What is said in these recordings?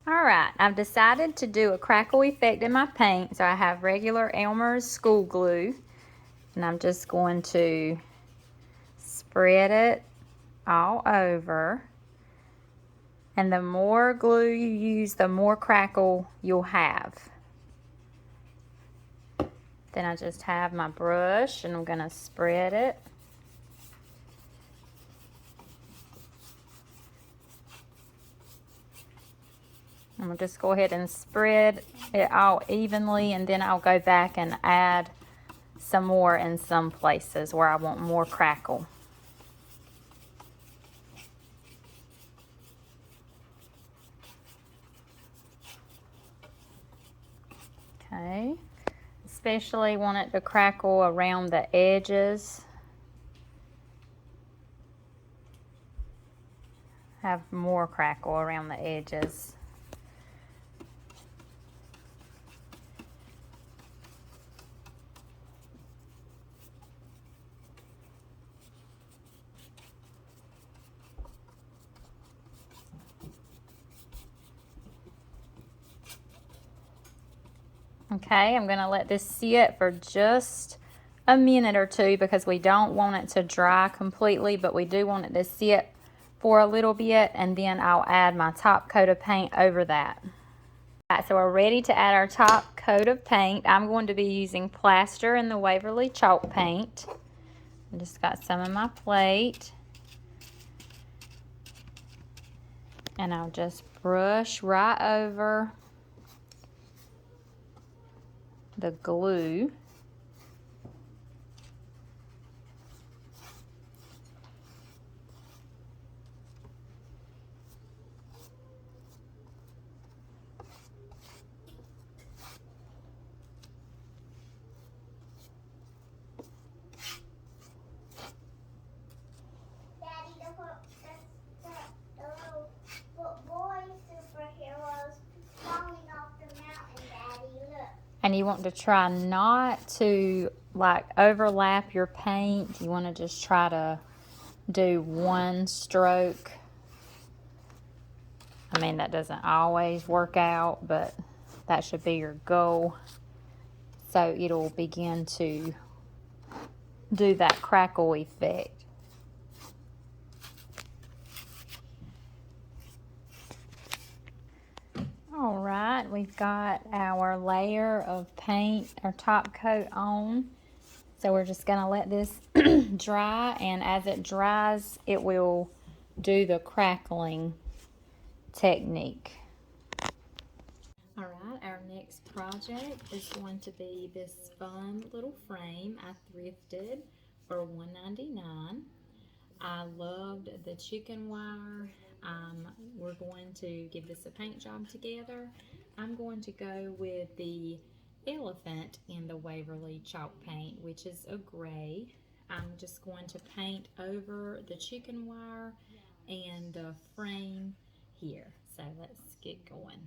Alright, I've decided to do a crackle effect in my paint. So I have regular Elmer's school glue. And I'm just going to spread it all over. And the more glue you use, the more crackle you'll have. Then I just have my brush and I'm going to spread it. I'm going to just go ahead and spread it all evenly, and then I'll go back and add some more in some places where I want more crackle. Okay, especially want it to crackle around the edges. Have more crackle around the edges. Okay, I'm going to let this sit for just a minute or two because we don't want it to dry completely, but we do want it to sit for a little bit, and then I'll add my top coat of paint over that. Alright, so we're ready to add our top coat of paint. I'm going to be using plaster and the Waverly chalk paint. I just got some on my plate. And I'll just brush right over the glue. And you want to try not to like overlap your paint. You want to just try to do one stroke. I mean, that doesn't always work out, but that should be your goal. So it'll begin to do that crackle effect. All right, we've got our layer of paint, our top coat on. So we're just gonna let this dry, and as it dries, it will do the crackling technique. All right, our next project is going to be this fun little frame I thrifted for $1.99. I loved the chicken wire. We're going to give this a paint job together. I'm going to go with the elephant in the Waverly chalk paint, which is a gray. I'm just going to paint over the chicken wire and the frame here. So let's get going.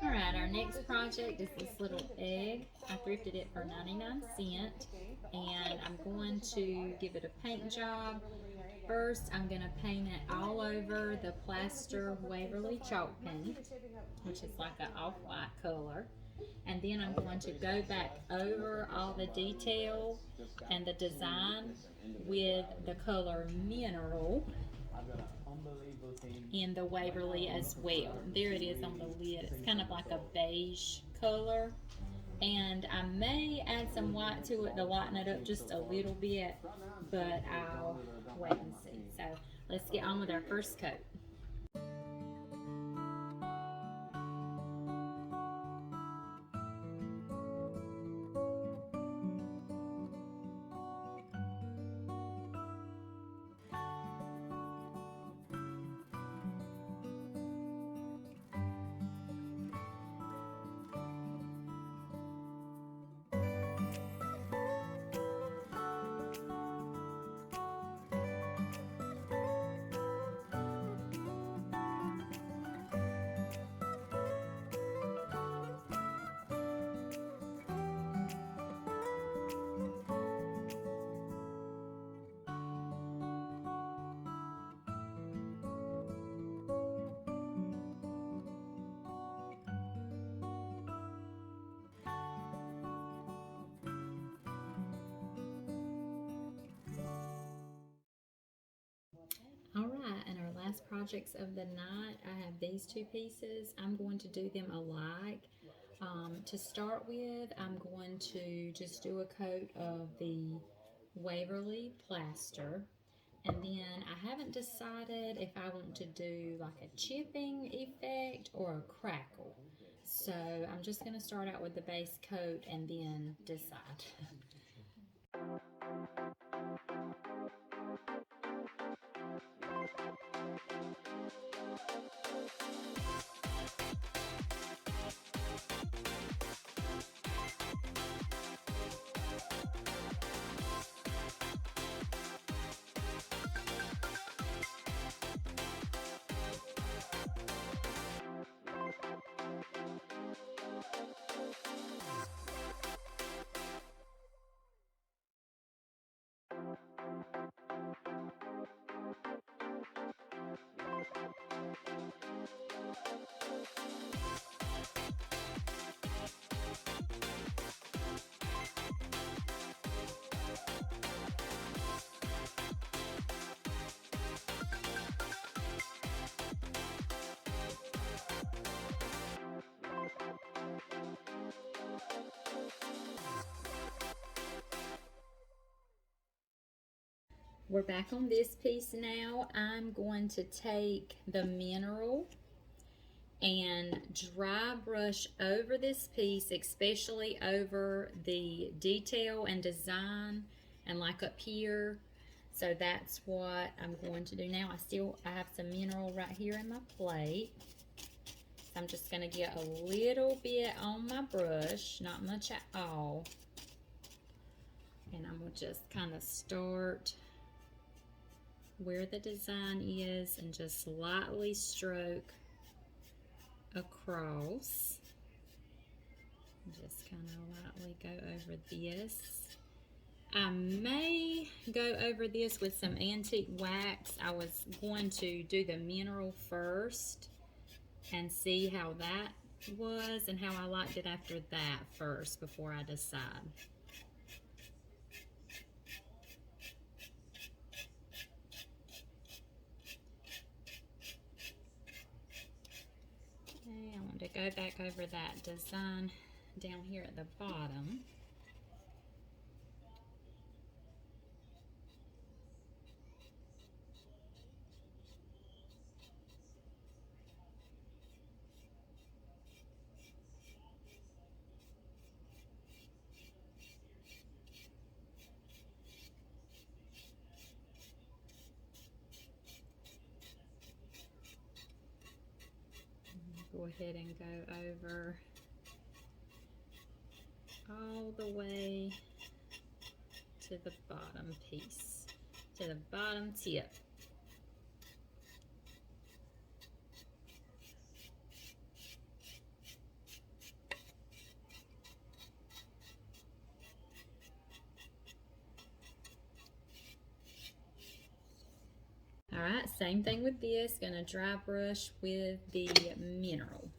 Alright, our next project is this little egg. I thrifted it for 99¢, and I'm going to give it a paint job. First, I'm going to paint it all over the plaster Waverly chalk paint, which is like an off-white color. And then I'm going to go back over all the detail and the design with the color Mineral in the Waverly as well. There it is on the lid. It's kind of like a beige color. And I may add some white to it to lighten it up just a little bit, but I'll wait and see. So let's get on with our first coat. projects of the night. I have these two pieces. I'm going to do them alike. To start with, I'm going to just do a coat of the Waverly plaster. And then I haven't decided if I want to do like a chipping effect or a crackle. So I'm just going to start out with the base coat and then decide. We're back on this piece now. I'm going to take the mineral and dry brush over this piece, especially over the detail and design and like up here. So that's what I'm going to do now. I have some mineral right here in my plate. So I'm just going to get a little bit on my brush, not much at all. And I'm going to just kind of start where the design is and just lightly stroke across. Just kind of lightly go over this. I may go over this with some antique wax. I was going to do the mineral first and see how that was and how I liked it after that first before I decide. Okay, I want to go back over that design down here at the bottom. Go ahead and go over all the way to the bottom piece, to the bottom tip. All right, same thing with this. Gonna dry brush with the mineral,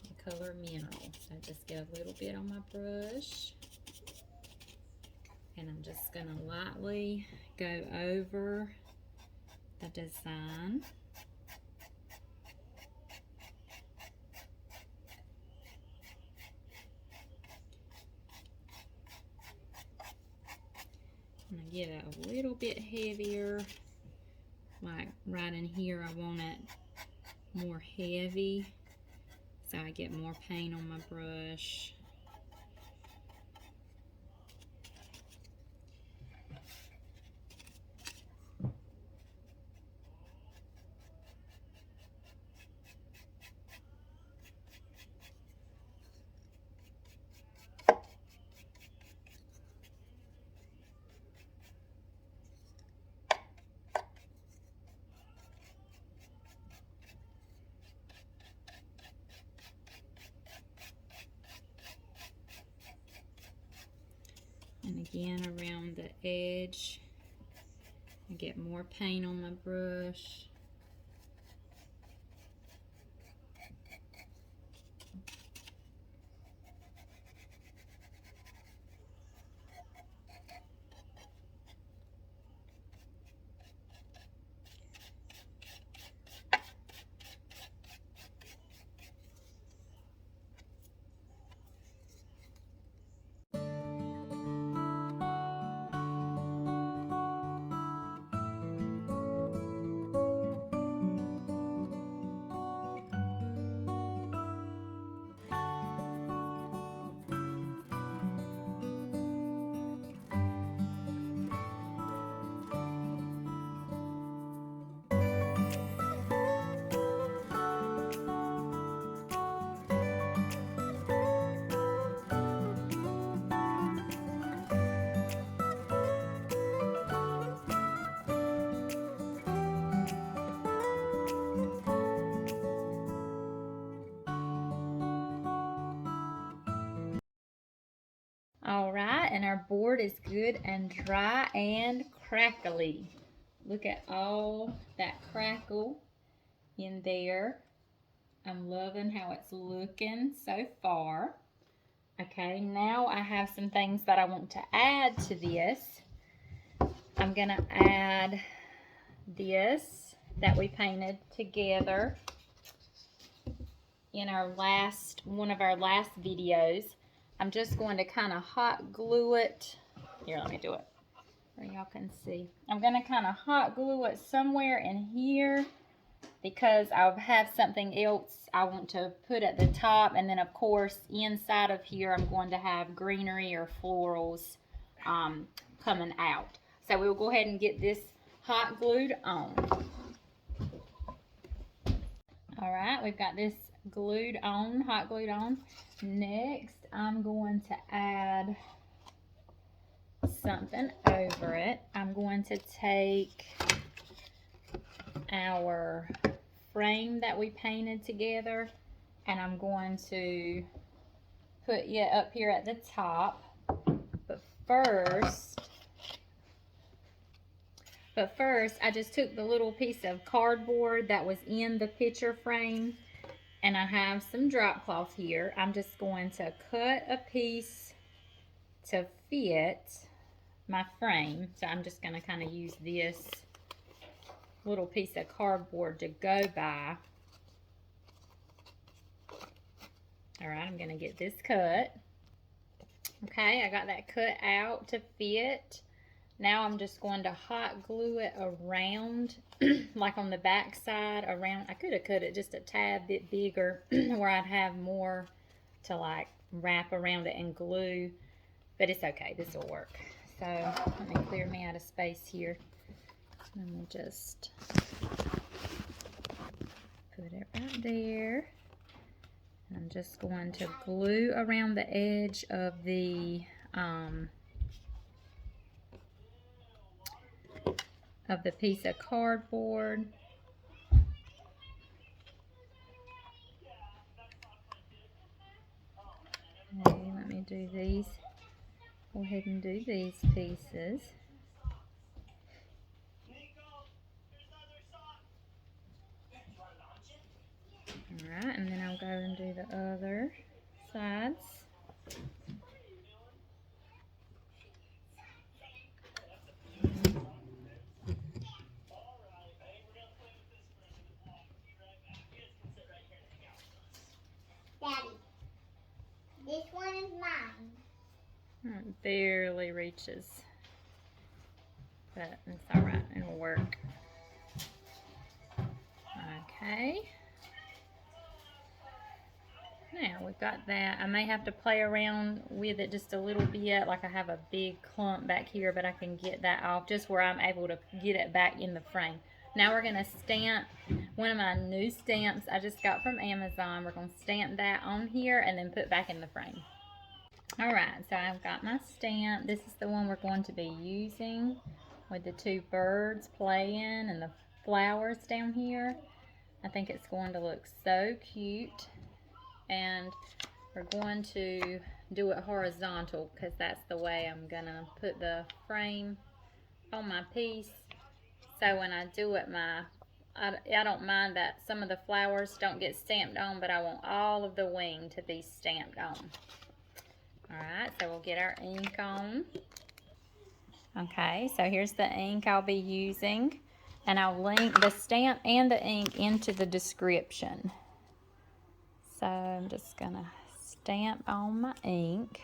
the color mineral. So just get a little bit on my brush, and I'm just gonna lightly go over the design. I'm gonna get it a little bit heavier. Like right in here, I want it more heavy, so I get more paint on my brush. And again, around the edge, I get more paint on my brush. and our board is good and dry and crackly. Look at all that crackle in there. I'm loving how it's looking so far. Okay, now I have some things that I want to add to this. I'm gonna add this that we painted together in our one of our last videos. I'm just going to kind of hot glue it. Here, let me do it where y'all can see. I'm going to kind of hot glue it somewhere in here because I'll have something else I want to put at the top, and then of course inside of here I'm going to have greenery or florals coming out. So we'll go ahead and get this hot glued on. All right, we've got this glued on, hot glued on. Next, I'm going to add something over it. I'm going to take our frame that we painted together, and I'm going to put it up here at the top. But first, I just took the little piece of cardboard that was in the picture frame, and I have some drop cloth here. I'm just going to cut a piece to fit my frame. So I'm just going to kind of use this little piece of cardboard to go by. All right, I'm going to get this cut. Okay, I got that cut out to fit. Now I'm just going to hot glue it around, like on the back side around. I could have cut it just a tad bit bigger where I'd have more to like wrap around it and glue, but it's okay, this will work. So let me clear me out of space here. Let me just put it right there. And I'm just going to glue around the edge of the piece of cardboard. Okay, let me do these. Go ahead and do these pieces. Alright, and then I'll go and do the other sides. Daddy, this one is mine. It barely reaches, but it's alright, it'll work. Okay. Now we've got that. I may have to play around with it just a little bit, like I have a big clump back here, but I can get that off just where I'm able to get it back in the frame. Now we're going to stamp one of my new stamps I just got from Amazon. We're going to stamp that on here and then put back in the frame. Alright, so I've got my stamp. This is the one we're going to be using with the two birds playing and the flowers down here. I think it's going to look so cute. And we're going to do it horizontal because that's the way I'm going to put the frame on my piece. So when I do it, I don't mind that some of the flowers don't get stamped on, but I want all of the wing to be stamped on. Alright, so we'll get our ink on. Okay, so here's the ink I'll be using. And I'll link the stamp and the ink into the description. So I'm just going to stamp on my ink.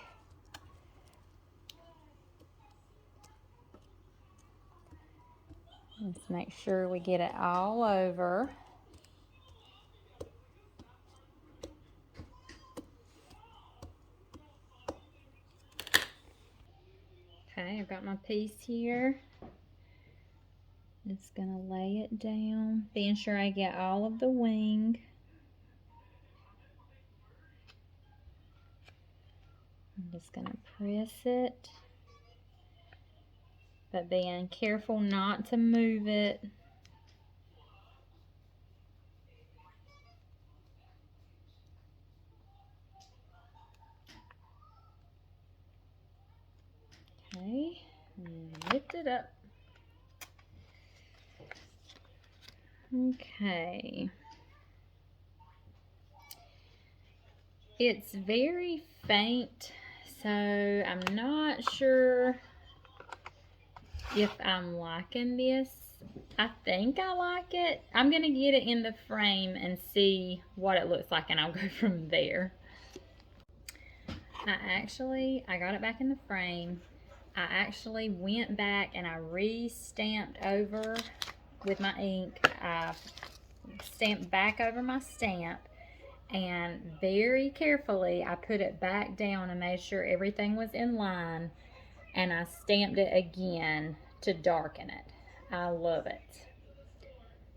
Let's make sure we get it all over. Okay, I've got my piece here. Just going to lay it down, being sure I get all of the wing. I'm just going to press it, but being careful not to move it. Okay, and lift it up. Okay. It's very faint, so I'm not sure if I'm liking this. I think I like it. I'm going to get it in the frame and see what it looks like, and I'll go from there. I got it back in the frame. I actually went back and I re-stamped over with my ink. I stamped back over my stamp, and very carefully I put it back down and made sure everything was in line, and I stamped it again to darken it. I love it.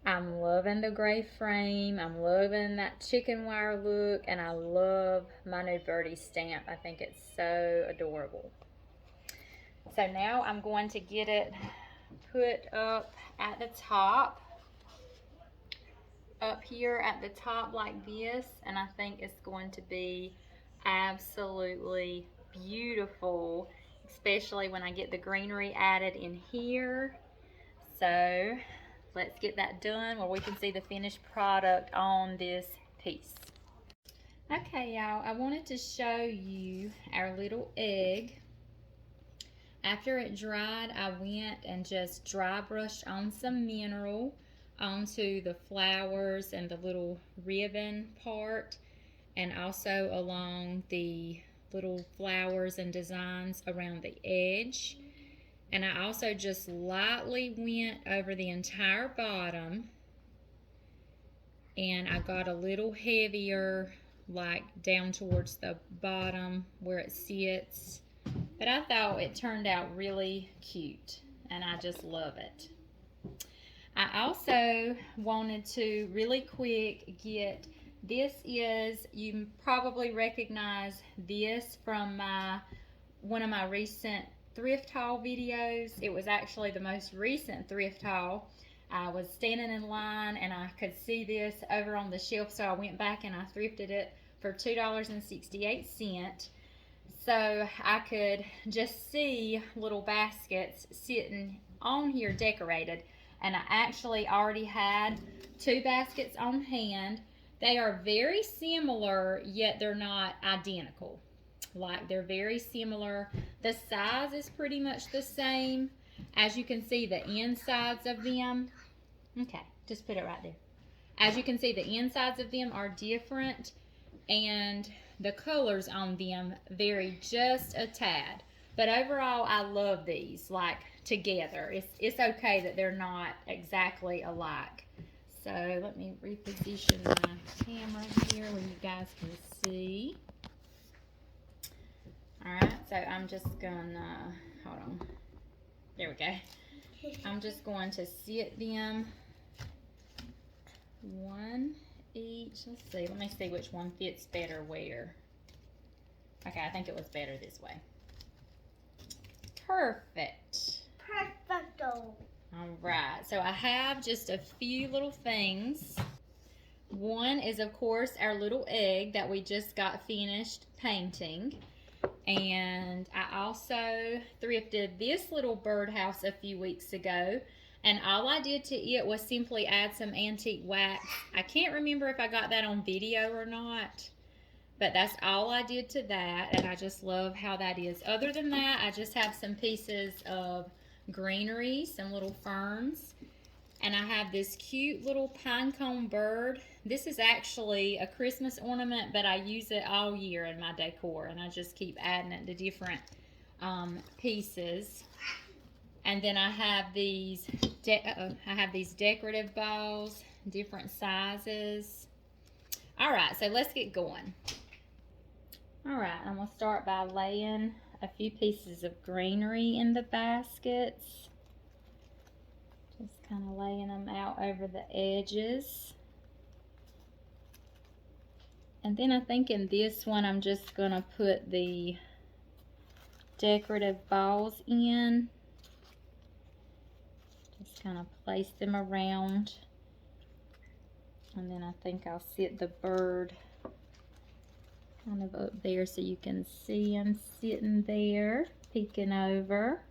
I'm loving the gray frame. I'm loving that chicken wire look, and I love my new birdie stamp. I think it's so adorable. So now I'm going to get it put up at the top, up here at the top like this, and I think it's going to be absolutely beautiful, especially when I get the greenery added in here. So let's get that done where we can see the finished product on this piece. Okay, y'all, I wanted to show you our little egg. After it dried, I went and just dry brushed on some mineral onto the flowers and the little ribbon part, and also along the little flowers and designs around the edge. And I also just lightly went over the entire bottom, and I got a little heavier like down towards the bottom where it sits. But I thought it turned out really cute, and I just love it. I also wanted to really quick get, this is, you probably recognize this from one of my recent thrift haul videos. It was actually the most recent thrift haul. I was standing in line and I could see this over on the shelf, so I went back and I thrifted it for $2.68. So I could just see little baskets sitting on here decorated, and I actually already had 2 baskets on hand. They are very similar, yet they're not identical. Like, they're very similar. The size is pretty much the same. As you can see, the insides of them, okay, just put it right there. As you can see, the insides of them are different, and the colors on them vary just a tad. But overall, I love these, like, together. It's okay that they're not exactly alike. So let me reposition my camera here where you guys can see. Alright, so I'm just gonna, hold on. There we go. I'm just going to sit them one each. Let's see, let me see which one fits better where. Okay, I think it was better this way. Perfect. Perfecto. Alright, so I have just a few little things. One is, of course, our little egg that we just got finished painting. And I also thrifted this little birdhouse a few weeks ago. And all I did to it was simply add some antique wax. I can't remember if I got that on video or not, but that's all I did to that, and I just love how that is. Other than that, I just have some pieces of greenery, some little ferns, and I have this cute little pinecone bird. This is actually a Christmas ornament, but I use it all year in my decor, and I just keep adding it to different pieces. And then I have these decorative balls, different sizes. All right, so let's get going. All right, I'm gonna start by laying a few pieces of greenery in the baskets. Just kind of laying them out over the edges. And then I think in this one, I'm just gonna put the decorative balls in. Just kind of place them around. And then I think I'll sit the bird kind of up there so you can see him sitting there. peeking over.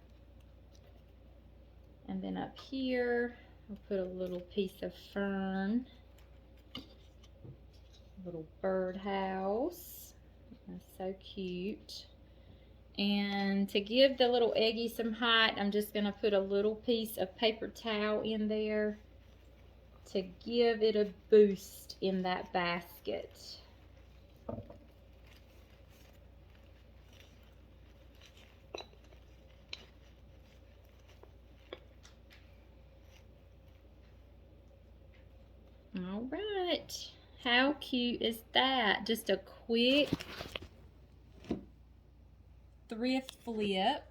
And then up here, I'll put a little piece of fern. A little birdhouse. That's so cute. And to give the little eggy some height, I'm just going to put a little piece of paper towel in there to give it a boost in that basket. All right, how cute is that? Just a quick thrift flip.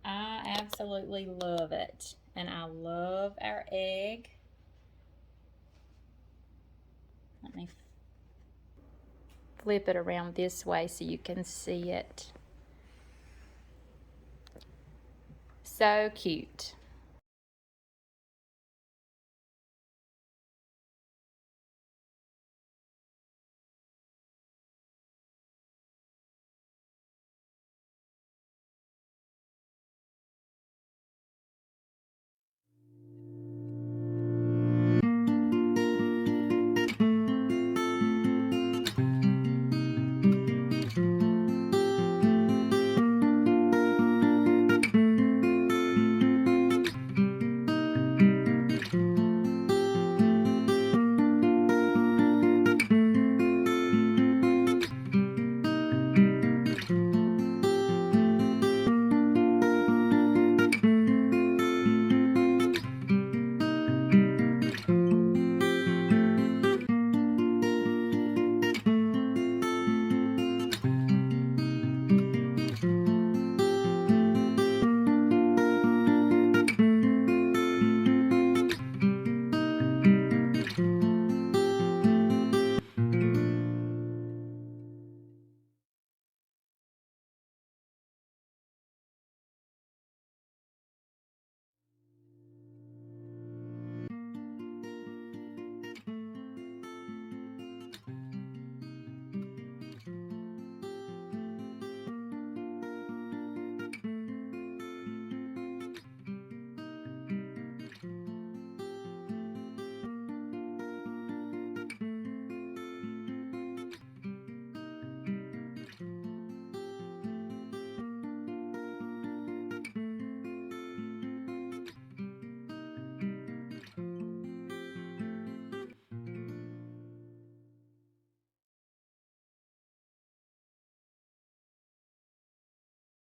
I absolutely love it, and I love our egg. Let me flip it around this way so you can see it. So cute.